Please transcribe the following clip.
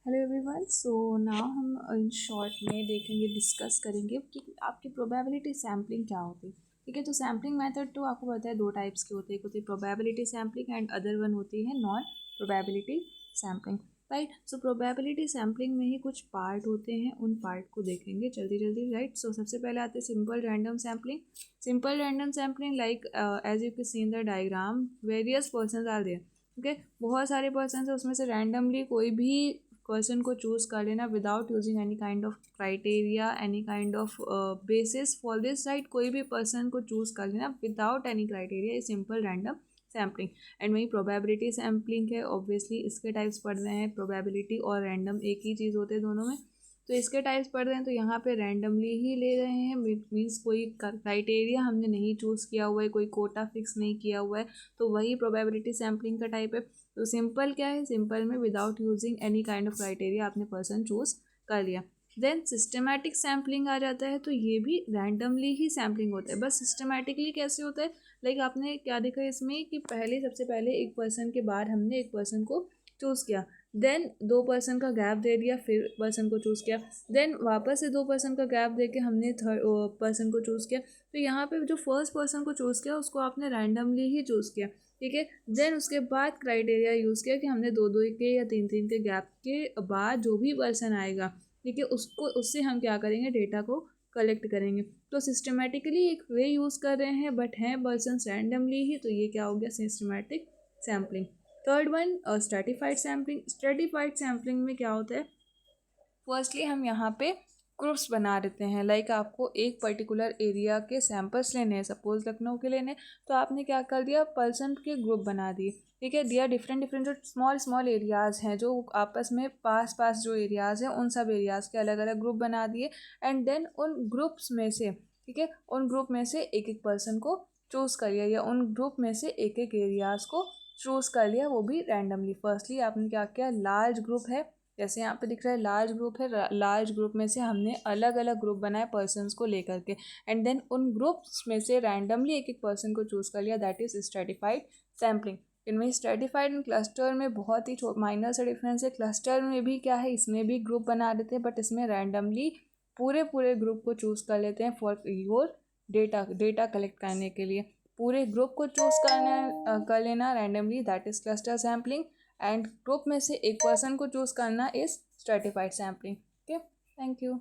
Hello everyone. So now हम in short में देखेंगे, डिस्कस करेंगे कि आपकी प्रोबेबिलिटी सैम्पलिंग क्या होती है। ठीक है, तो सैम्पलिंग मेथड तो आपको पता है दो टाइप्स की होती है, एक होती है probability sampling and other one होती है non probability sampling. Right, so probability sampling में ही कुछ पार्ट होते हैं, उन पार्ट को देखेंगे जल्दी जल्दी। राइट, सो सबसे पहले आते हैं simple random sampling. Simple random sampling like as you can see in the diagram, various person are there. Okay, बहुत सारे पर्सन है, उसमें से रैंडमली कोई भी पर्सन को चूज कर लेना without using any kind of criteria, any kind of basis for this. Right, कोई भी पर्सन को चूज कर लेना विदाउट एनी क्राइटेरिया, ये सिंपल रैंडम सैम्पलिंग। एंड वही प्रोबेबिलिटी सैम्पलिंग है, ऑब्वियसली इसके टाइप्स पढ़ रहे हैं, प्रोबेबिलिटी और रैंडम एक ही चीज़ होते हैं दोनों में। तो इसके टाइप्स पढ़ रहे हैं तो यहाँ पे रैंडमली ही ले रहे हैं, मीन्स कोई क्राइटेरिया हमने नहीं चूज़ किया हुआ है, कोई कोटा फिक्स नहीं किया हुआ है, तो वही प्रोबेबिलिटी सैम्पलिंग का टाइप है। तो सिंपल क्या है, सिंपल में without using any kind of criteria आपने पर्सन चूज कर लिया। देन सिस्टमैटिक सैम्पलिंग आ जाता है, तो ये भी रैंडमली ही सैम्पलिंग होता है, बस सिस्टमैटिकली कैसे होता है, लाइक आपने क्या देखा इसमें कि पहले सबसे पहले एक पर्सन के बाद हमने एक पर्सन को चूज़ किया, देन दो पर्सन का गैप दे दिया, फिर पर्सन को चूज़ किया, देन वापस से दो पर्सन का गैप दे के हमने थर्ड पर्सन को चूज़ किया। तो यहाँ पे जो फर्स्ट पर्सन को चूज़ किया उसको आपने रैंडमली ही चूज़ किया। ठीक है, देन उसके बाद क्राइटेरिया यूज़ किया कि हमने दो दो के या तीन तीन के गैप के बाद जो भी पर्सन आएगा, ठीक है, उसको उससे हम क्या करेंगे, डेटा को कलेक्ट करेंगे। तो सिस्टमेटिकली एक वे यूज़ कर रहे हैं, बट हैं पर्सन रैंडमली ही, तो ये क्या हो गया, systematic sampling. Third one stratified sampling. Stratified sampling में क्या होता है, फर्स्टली हम यहाँ पे ग्रुप्स बना देते हैं, लाइक आपको एक पर्टिकुलर एरिया के सैंपल्स लेने हैं, सपोज लखनऊ के लेने, तो आपने क्या कर दिया, पर्सन के ग्रुप बना दिए। ठीक है, दिया डिफरेंट डिफरेंट जो स्मॉल स्मॉल एरियाज़ हैं, जो आपस में पास पास जो एरियाज़ हैं, उन सब एरियाज़ के अलग अलग ग्रुप बना दिए। एंड देन उन ग्रुप्स में से, ठीक है, उन ग्रुप में से एक एक पर्सन को चूज़ कर लिया, या उन ग्रुप में से एक एक एरियाज़ को चूज़ कर लिया, वो भी रैंडमली। फर्स्टली आपने क्या किया, लार्ज ग्रुप है, जैसे यहाँ पे दिख रहा है लार्ज ग्रुप है, लार्ज ग्रुप में से हमने अलग अलग ग्रुप बनाए पर्सन्स को लेकर के, एंड देन उन ग्रुप्स में से रैंडमली एक एक पर्सन को चूज़ कर लिया, दैट इज स्ट्रेटिफाइड सैम्पलिंग। इनमें स्ट्रेटिफाइड एंड क्लस्टर में बहुत ही माइनर सा डिफरेंस है। क्लस्टर में भी क्या है, इसमें भी ग्रुप बना देते हैं, बट इसमें रैंडमली पूरे पूरे ग्रुप को चूज़ कर लेते हैं फॉर योर डेटा कलेक्ट करने के लिए। पूरे ग्रुप को चूज़ कर लेना randomly, that is cluster sampling. And group में से एक पर्सन को चूज़ करना is stratified sampling. Okay, thank you.